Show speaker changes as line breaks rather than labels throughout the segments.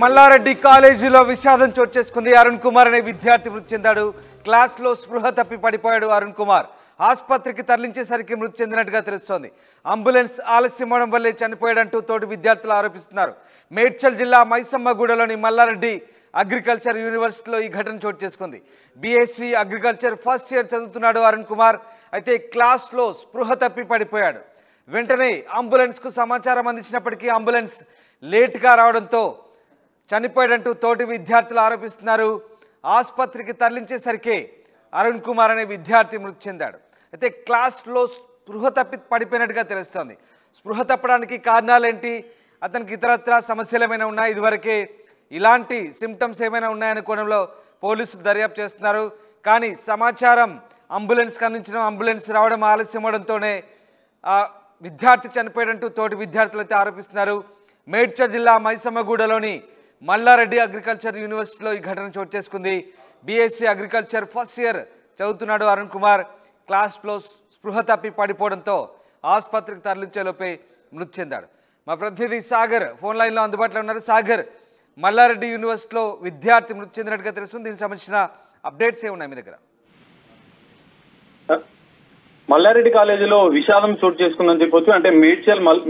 మల్లారెడ్డి కాలేజీలో విషాదం చోటు చేసుకుంది. అరుణ్ కుమార్ అనే విద్యార్థి మృతి చెందాడు. క్లాస్లో స్పృహ తప్పి పడిపోయాడు అరుణ్ కుమార్. ఆసుపత్రికి తరలించేసరికి మృతి చెందినట్టుగా తెలుస్తోంది. అంబులెన్స్ ఆలస్యం అవడం వల్లే చనిపోయాడంటూ తోటి విద్యార్థులు ఆరోపిస్తున్నారు. మేడ్చల్ జిల్లా మైసమ్మగూడలోని మల్లారెడ్డి అగ్రికల్చర్ యూనివర్సిటీలో ఈ ఘటన చోటు చేసుకుంది. బీఎస్సీ అగ్రికల్చర్ ఫస్ట్ ఇయర్ చదువుతున్నాడు అరుణ్ కుమార్. అయితే క్లాస్లో స్పృహ తప్పి పడిపోయాడు. వెంటనే అంబులెన్స్కు సమాచారం అందించినప్పటికీ అంబులెన్స్ లేట్గా రావడంతో చనిపోయాడంటూ తోటి విద్యార్థులు ఆరోపిస్తున్నారు. ఆసుపత్రికి తరలించేసరికి అరుణ్ కుమార్ అనే విద్యార్థి మృతి చెందాడు. అయితే క్లాస్లో స్పృహ తప్పి పడిపోయినట్టుగా తెలుస్తోంది. స్పృహ తప్పడానికి కారణాలేంటి, అతనికి ఇతరత్రా సమస్యలు ఏమైనా ఉన్నాయి, ఇదివరకే ఇలాంటి సిమ్టమ్స్ ఏమైనా ఉన్నాయనే కోణంలో పోలీసులు దర్యాప్తు చేస్తున్నారు. కానీ సమాచారం అంబులెన్స్కి అందించడం, అంబులెన్స్ రావడం ఆలస్యం అవడంతోనే విద్యార్థి చనిపోయాడంటూ తోటి విద్యార్థులు అయితే ఆరోపిస్తున్నారు. మేడ్చల్ జిల్లా మైసమ్మగూడలోని మల్లారెడ్డి అగ్రికల్చర్ యూనివర్సిటీలో ఈ ఘటన చోటు చేసుకుంది. బీఎస్సీ అగ్రికల్చర్ ఫస్ట్ ఇయర్ చదువుతున్నాడు అరుణ్ కుమార్. క్లాస్లో స్పృహ తప్పి పడిపోవడంతో ఆసుపత్రికి తరలించేలోపే మృతి చెందాడు. మా ప్రతినిధి సాగర్ ఫోన్ లైన్లో అందుబాటులో ఉన్నారు. సాగర్, మల్లారెడ్డి యూనివర్సిటీలో విద్యార్థి మృతి చెందినట్టుగా తెలుస్తుంది. దీనికి సంబంధించిన అప్డేట్స్ ఏమున్నాయి మీ దగ్గర?
మల్లారెడ్డి కాలేజీలో విషాదం చోటు చేసుకుందని చెప్పొచ్చు. అంటే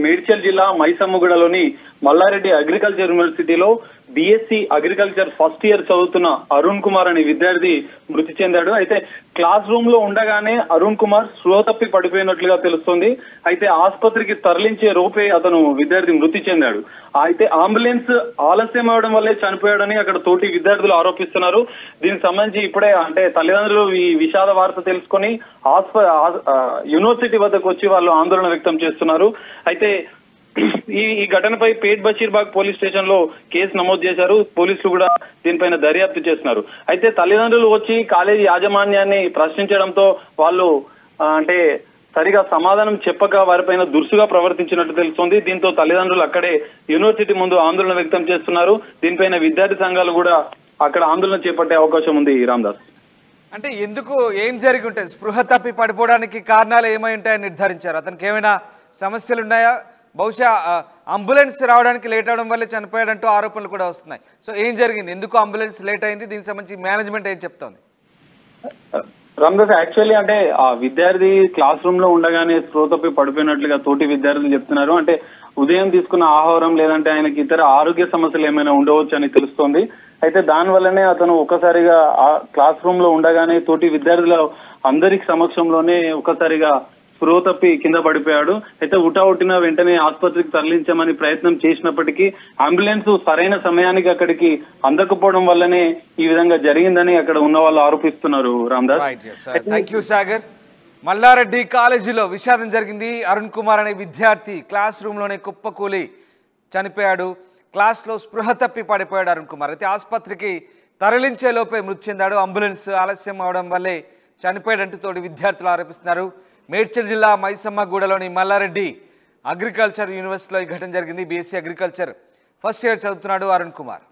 మేడ్చల్ జిల్లా మైసమ్మగూడలోని మల్లారెడ్డి అగ్రికల్చర్ యూనివర్సిటీలో బీఎస్సీ అగ్రికల్చర్ ఫస్ట్ ఇయర్ చదువుతున్న అరుణ్ కుమార్ అనే విద్యార్థి మృతి చెందాడు. అయితే క్లాస్ రూమ్ లో ఉండగానే అరుణ్ కుమార్ స్పృహ తప్పి పడిపోయినట్లుగా తెలుస్తోంది. అయితే ఆసుపత్రికి తరలించే రోపే అతను విద్యార్థి మృతి చెందాడు. అయితే అంబులెన్స్ ఆలస్యం అవడం వల్లే చనిపోయాడని అక్కడ తోటి విద్యార్థులు ఆరోపిస్తున్నారు. దీనికి సంబంధించి ఇప్పుడే అంటే తల్లిదండ్రులు ఈ విషాద వార్త తెలుసుకొని యూనివర్సిటీ వద్దకు వచ్చి వాళ్ళు ఆందోళన వ్యక్తం చేస్తున్నారు. అయితే ఈ ఘటనపై పేట్ బషీర్బాగ్ పోలీస్ స్టేషన్ లో కేసు నమోదు చేశారు. పోలీసులు కూడా దీనిపైన దర్యాప్తు చేస్తున్నారు. అయితే తల్లిదండ్రులు వచ్చి కాలేజీ యాజమాన్యాన్ని ప్రశ్నించడంతో వాళ్ళు అంటే సరిగా సమాధానం చెప్పక వారిపైన దురుసుగా ప్రవర్తించినట్టు తెలుస్తోంది. దీంతో తల్లిదండ్రులు అక్కడే యూనివర్సిటీ ముందు ఆందోళన వ్యక్తం చేస్తున్నారు. దీనిపైన విద్యార్థి సంఘాలు కూడా అక్కడ ఆందోళన చేపట్టే అవకాశం ఉంది. రామ్దాస్,
అంటే ఎందుకు, ఏం జరిగి ఉంటుంది? స్పృహ తప్పి పడిపోవడానికి కారణాలు ఏమై ఉంటాయని నిర్ధారించారు? అతనికి ఏమైనా సమస్యలు ఉన్నాయా? బహుశా అంబులెన్స్ రావడానికి లేట్ అవడం వల్లే చనిపోయాడంటూ ఆరోపణలు కూడా వస్తున్నాయి. సో ఏం జరిగింది, ఎందుకు అంబులెన్స్ లేట్ అయింది, దీనికి సంబంధించి మేనేజ్మెంట్ ఏం చెప్తోంది?
రామ్దాస్, యాక్చువల్లీ అంటే ఆ విద్యార్థి క్లాస్ రూమ్ లో ఉండగానే స్పృహ తప్పి పడిపోయినట్లుగా తోటి విద్యార్థులు చెప్తున్నారు. అంటే ఉదయం తీసుకున్న ఆహారం లేదంటే ఆయనకి ఇతర ఆరోగ్య సమస్యలు ఏమైనా ఉండవచ్చు అని తెలుస్తోంది. అయితే దాని వల్లనే అతను ఒక్కసారిగా ఆ క్లాస్ రూమ్ లో ఉండగానే తోటి విద్యార్థుల అందరికి సమక్షంలోనే ఒక్కసారిగా స్పృహ తప్పి కింద పడిపోయాడు. అయితే ఉట్టిన వెంటనే ఆసుపత్రికి తరలించామని ప్రయత్నం చేసినప్పటికీ అంబులెన్స్ సరైన సమయానికి అక్కడికి అందకపోవడం వల్లనే ఈ విధంగా జరిగిందని అక్కడ ఉన్న వాళ్ళు ఆరోపిస్తున్నారు. Ramdas,
thank you Sagar. మల్లారెడ్డి కాలేజీలో విషాదం జరిగింది. అరుణ్ కుమార్ అనే విద్యార్థి క్లాస్ రూమ్లోనే కుప్పకూలి చనిపోయాడు. క్లాస్లో స్పృహ తప్పి పడిపోయాడు అరుణ్ కుమార్. అయితే ఆసుపత్రికి తరలించే లోపే మృతి చెందాడు. అంబులెన్స్ ఆలస్యం అవడం వల్లే చనిపోయాడంటూ తోటి విద్యార్థులు ఆరోపిస్తున్నారు. మేడ్చల్ జిల్లా మైసమ్మగూడలోని మల్లారెడ్డి అగ్రికల్చర్ యూనివర్సిటీలో ఈ ఘటన జరిగింది. బీఎస్సీ అగ్రికల్చర్ ఫస్ట్ ఇయర్ చదువుతున్నాడు అరుణ్ కుమార్.